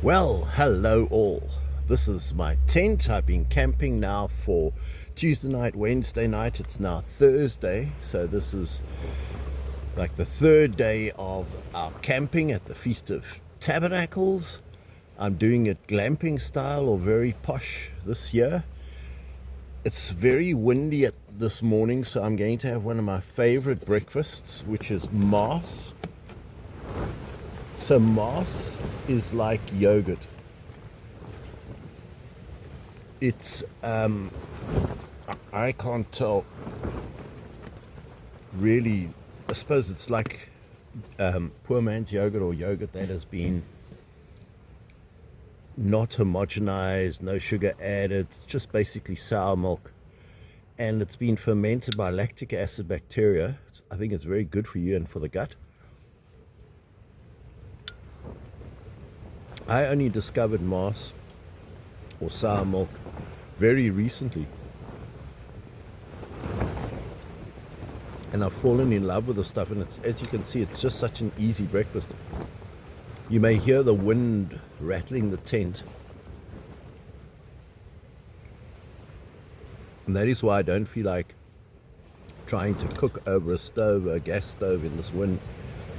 Well, hello all. This is my tent. I've been camping now for Tuesday night, Wednesday night. It's now Thursday, so this is like the third day of our camping at the Feast of Tabernacles. I'm doing it glamping style or very posh this year. It's very windy this morning, so I'm going to have one of my favorite breakfasts, which is maas. So maas is like yogurt. It's I can't tell really. I suppose it's like poor man's yogurt, or yogurt that has been not homogenized, no sugar added. It's just basically sour milk, and it's been fermented by lactic acid bacteria. I think it's very good for you and for the gut. I only discovered maas or sour milk very recently, and I've fallen in love with the stuff. And it's, as you can see, it's just such an easy breakfast. You may hear the wind rattling the tent, and that is why I don't feel like trying to cook over a stove, a gas stove, in this wind,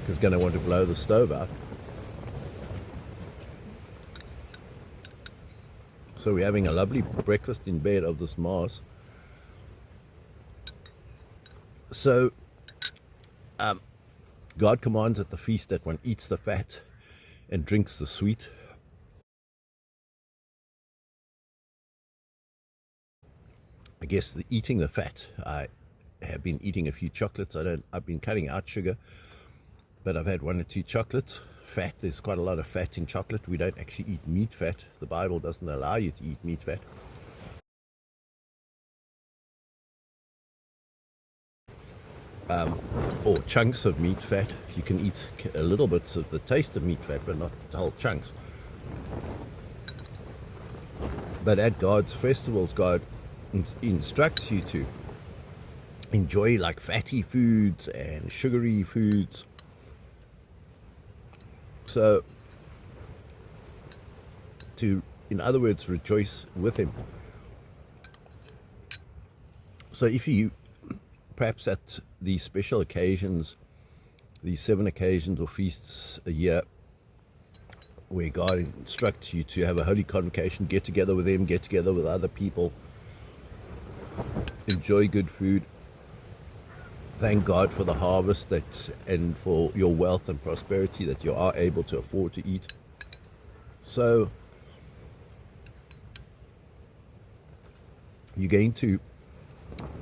because it's going to want to blow the stove out. So we're having a lovely breakfast in bed of this maas. So God commands at the feast that one eats the fat and drinks the sweet. I guess eating the fat, I have been eating a few chocolates. I've been cutting out sugar, but I've had one or two chocolates. Fat, there's quite a lot of fat in chocolate. We don't actually eat meat fat. The Bible doesn't allow you to eat meat fat. Or chunks of meat fat. You can eat a little bit of the taste of meat fat, but not whole chunks. But at God's festivals, God instructs you to enjoy like fatty foods and sugary foods. So, in other words, rejoice with him. So if you, perhaps at these special occasions, these 7 occasions or feasts a year, where God instructs you to have a holy convocation, get together with him, get together with other people, enjoy good food, thank God for the harvest and for your wealth and prosperity that you are able to afford to eat. So you're going to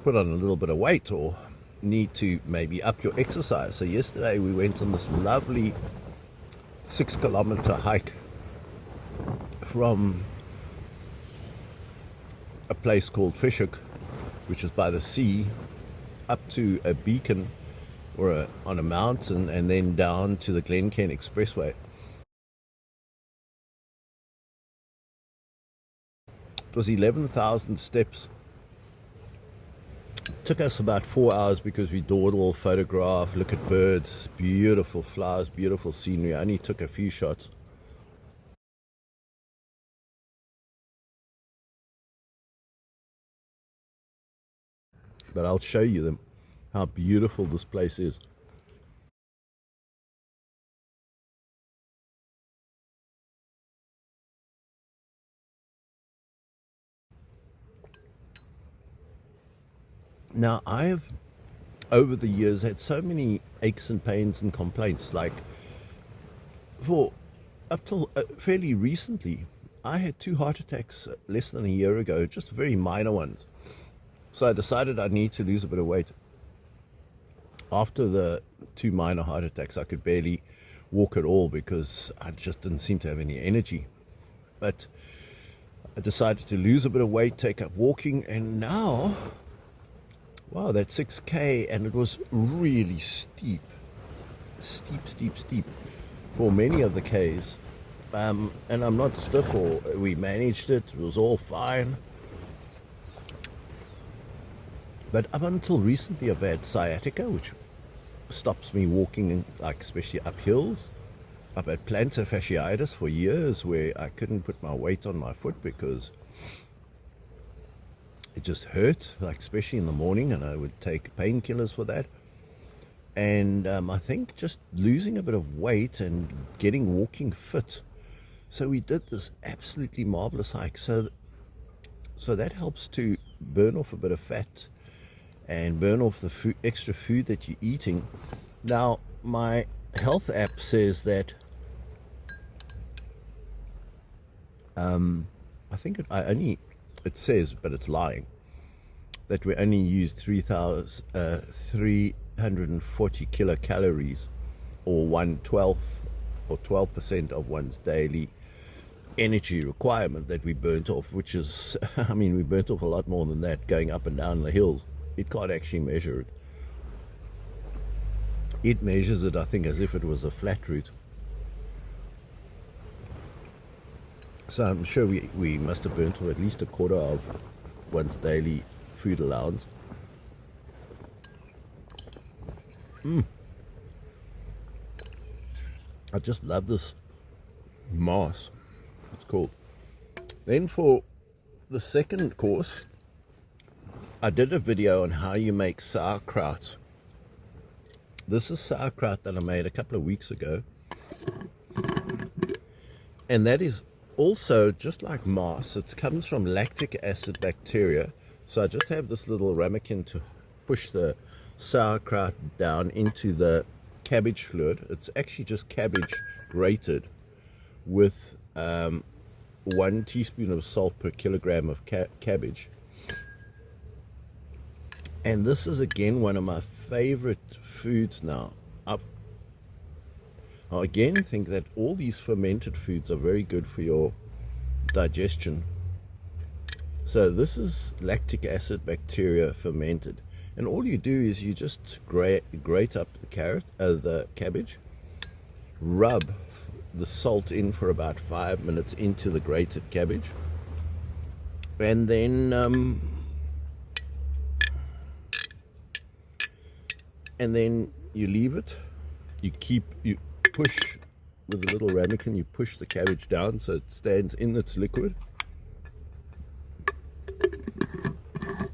put on a little bit of weight, or need to maybe up your exercise. So yesterday we went on this lovely 6-kilometer hike from a place called Fishhook, which is by the sea, up to a beacon or on a mountain, and then down to the Glencairn Expressway. It was 11,000 steps. It took us about 4 hours because we dawdle, photograph, look at birds, beautiful flowers, beautiful scenery. I only took a few shots. But I'll show you them, how beautiful this place is. Now, I have, over the years, had so many aches and pains and complaints. Like, for up till fairly recently, I had 2 heart attacks less than a year ago, just very minor ones. So I decided I need to lose a bit of weight. After the 2 minor heart attacks, I could barely walk at all because I just didn't seem to have any energy. But I decided to lose a bit of weight, take up walking, and now, wow, that 6K, and it was really steep for many of the Ks. And I'm not stiff, or we managed it. It was all fine. But up until recently, I've had sciatica, which stops me walking, like especially up hills. I've had plantar fasciitis for years where I couldn't put my weight on my foot because it just hurt, like especially in the morning, and I would take painkillers for that. And I think just losing a bit of weight and getting walking fit. So we did this absolutely marvelous hike. So that helps to burn off a bit of fat and burn off the extra food that you're eating. Now, my health app says that I think it says, but it's lying, that we only use 340 kilocalories, or 1/12 or 12% of one's daily energy requirement that we burnt off, which is, I mean, we burnt off a lot more than that going up and down the hills. It can't actually measure it. It measures it, I think, as if it was a flat route. So I'm sure we must have burnt off at least a quarter of one's daily food allowance. I just love this maas, it's called. Then for the second course, I did a video on how you make sauerkraut. This is sauerkraut that I made a couple of weeks ago. And that is also just like maas. It comes from lactic acid bacteria. So I just have this little ramekin to push the sauerkraut down into the cabbage fluid. It's actually just cabbage grated with 1 teaspoon of salt per kilogram of cabbage. And this is again one of my favorite foods now. I again think that all these fermented foods are very good for your digestion. So this is lactic acid bacteria fermented, and all you do is you just grate up the cabbage, rub the salt in for about 5 minutes into the grated cabbage, and then you leave it. You push with a little ramekin, you push the cabbage down so it stands in its liquid,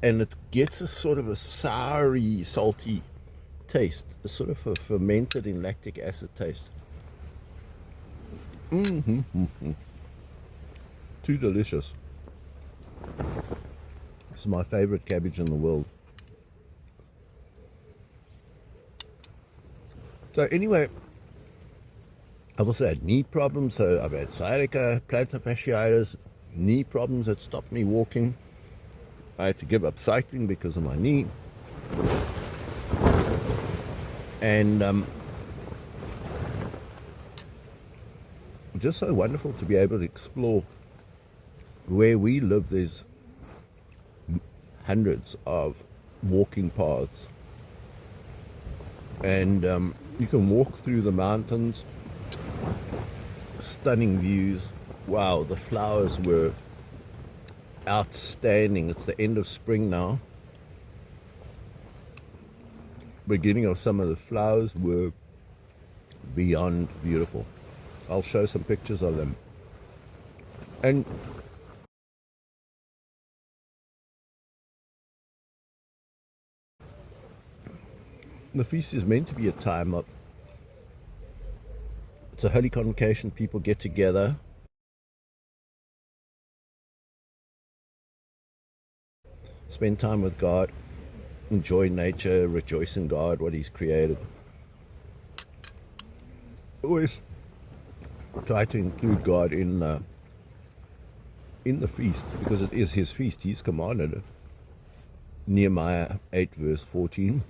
and it gets a sort of a soury, salty taste, a sort of a fermented in lactic acid taste. Too delicious. It's my favorite cabbage in the world. So anyway, I've also had knee problems. So I've had sciatica, plantar fasciitis, knee problems that stopped me walking. I had to give up cycling because of my knee. And just so wonderful to be able to explore. Where we live, there's hundreds of walking paths. And you can walk through the mountains, stunning views. Wow, the flowers were outstanding. It's the end of spring now. Beginning of summer, the flowers were beyond beautiful. I'll show some pictures of them. And the feast is meant to be a time of, it's a holy convocation. People get together, spend time with God, enjoy nature, rejoice in God, what He's created. Always try to include God in the feast, because it is His feast. He's commanded it. Nehemiah 8 verse 14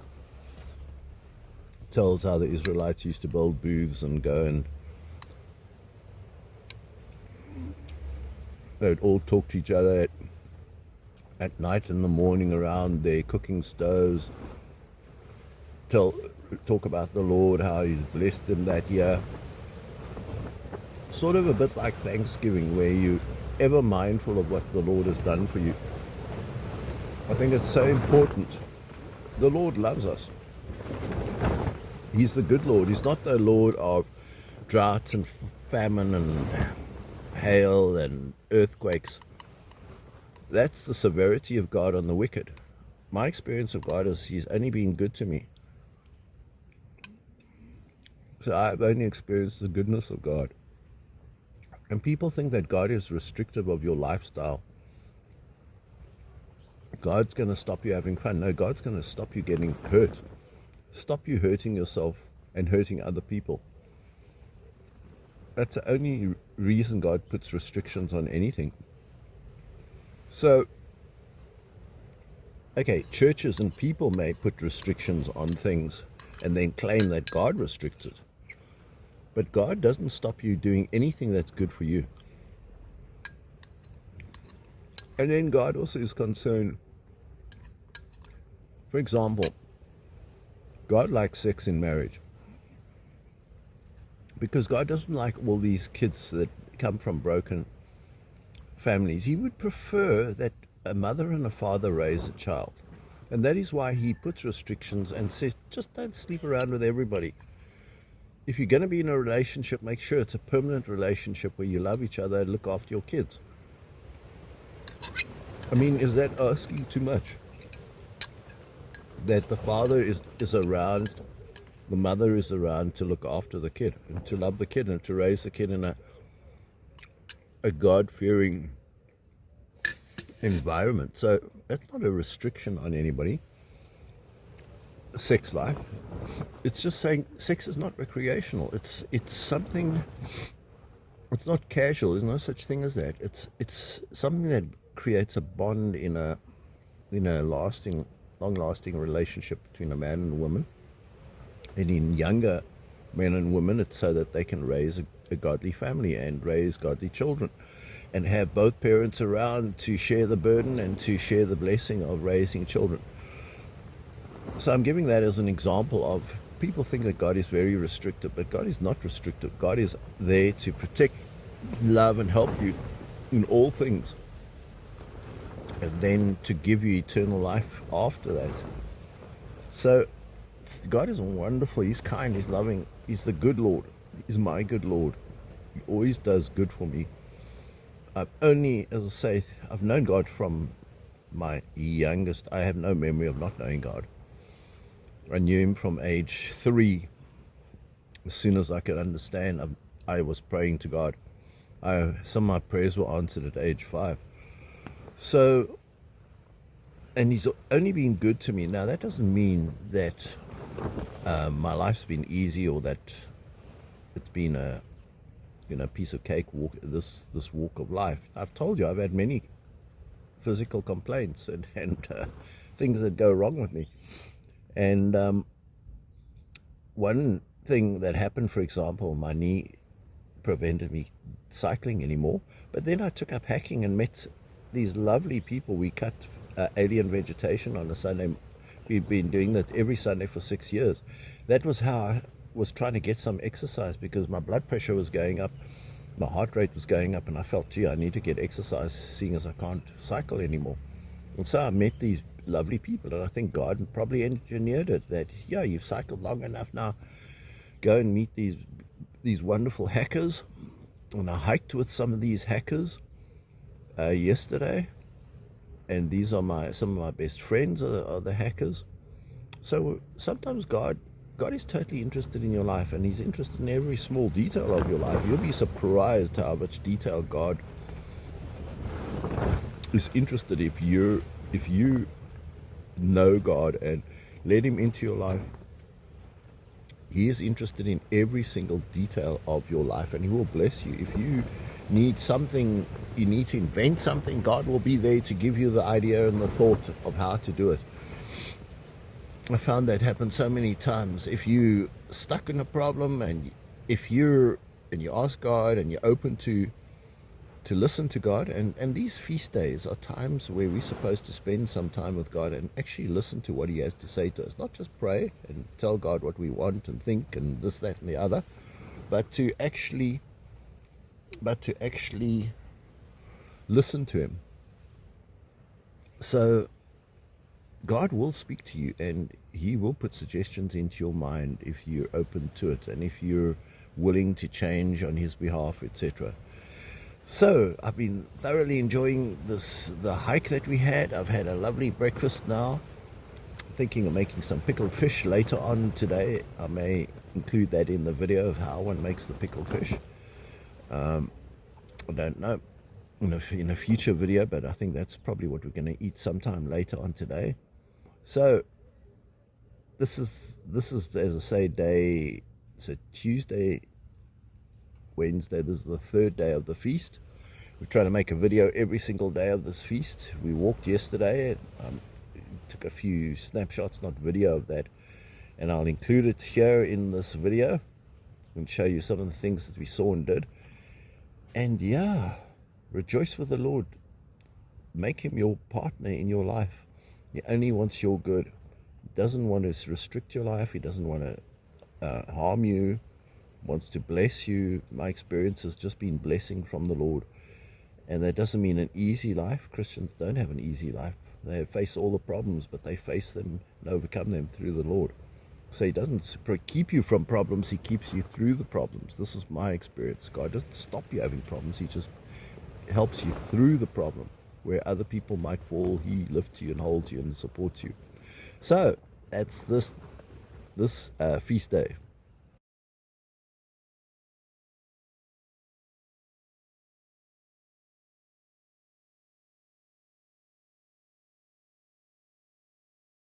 tells how the Israelites used to build booths and go, and they would all talk to each other at night and in the morning around their cooking stoves, talk about the Lord, how He's blessed them that year. Sort of a bit like Thanksgiving, where you're ever mindful of what the Lord has done for you. I think it's so important. The Lord loves us. He's the good Lord. He's not the Lord of drought and famine and hail and earthquakes. That's the severity of God on the wicked. My experience of God is He's only been good to me. So I've only experienced the goodness of God. And people think that God is restrictive of your lifestyle. God's going to stop you having fun. No, God's going to stop you getting hurt. Stop you hurting yourself and hurting other people. That's the only reason God puts restrictions on anything. So, okay, churches and people may put restrictions on things and then claim that God restricts it. But God doesn't stop you doing anything that's good for you. And then God also is concerned. For example, God likes sex in marriage. Because God doesn't like all these kids that come from broken families. He would prefer that a mother and a father raise a child. And that is why He puts restrictions and says, just don't sleep around with everybody. If you're going to be in a relationship, make sure it's a permanent relationship where you love each other and look after your kids. I mean, is that asking too much? That the father is around, the mother is around to look after the kid and to love the kid and to raise the kid in a God-fearing environment. So that's not a restriction on anybody. Sex life. It's just saying sex is not recreational. It's something. It's not casual. There's no such thing as that. It's something that creates a bond in a long-lasting relationship between a man and a woman. And in younger men and women, it's so that they can raise a godly family and raise godly children, and have both parents around to share the burden and to share the blessing of raising children. So I'm giving that as an example of people think that God is very restrictive, but God is not restrictive. God is there to protect, love, and help you in all things, and then to give you eternal life after that. So God is wonderful. He's kind. He's loving. He's the good Lord. He's my good Lord. He always does good for me. I've only, as I say, I've known God from my youngest. I have no memory of not knowing God. I knew Him from age 3. As soon as I could understand, I was praying to God. Some of my prayers were answered at age 5. So, and He's only been good to me. Now, that doesn't mean that my life's been easy or that it's been a piece of cake walk. This walk of life. I've told you I've had many physical complaints and things that go wrong with me. And one thing that happened, for example, my knee prevented me cycling anymore. But then I took up hacking and met these lovely people. We cut alien vegetation on a Sunday. We've been doing that every Sunday for 6 years. That was how I was trying to get some exercise, because my blood pressure was going up, my heart rate was going up, and I felt, gee, I need to get exercise, seeing as I can't cycle anymore. And so I met these lovely people, and I think God probably engineered it that, yeah, you've cycled long enough now, go and meet these wonderful hackers. And I hiked with some of these hackers yesterday, and these are some of my best friends are the hackers. So sometimes God is totally interested in your life, and He's interested in every small detail of your life. You'll be surprised how much detail God is interested if you know God and let Him into your life. He is interested in every single detail of your life, and He will bless you. If you need something, you need to invent something, God will be there to give you the idea and the thought of how to do it. I found that happen so many times. If you stuck in a problem, and you ask God and you're open to listen to God, and these feast days are times where we're supposed to spend some time with God and actually listen to what He has to say to us. Not just pray and tell God what we want and think and this, that, and the other, but to actually listen to Him. So God will speak to you, and He will put suggestions into your mind if you're open to it, and if you're willing to change on his behalf, etc. So I've been thoroughly enjoying the hike that we had. I've had a lovely breakfast now. Thinking of making some pickled fish later on today. I may include that in the video of how one makes the pickled fish. I don't know, in a future video, but I think that's probably what we're going to eat sometime later on today. So this is, as I say, it's a Tuesday, Wednesday. This is the third day of the feast. We're trying to make a video every single day of this feast. We walked yesterday and took a few snapshots, not video, of that, and I'll include it here in this video and show you some of the things that we saw and did. And yeah, rejoice with the Lord. Make him your partner in your life. He only wants your good. He doesn't want to restrict your life. He doesn't want to harm you. He wants to bless you. My experience has just been blessing from the Lord. And that doesn't mean an easy life. Christians don't have an easy life. They face all the problems, but they face them and overcome them through the Lord. So he doesn't keep you from problems, he keeps you through the problems. This is my experience. God doesn't stop you having problems, he just helps you through the problem. Where other people might fall, he lifts you and holds you and supports you. So that's this feast day.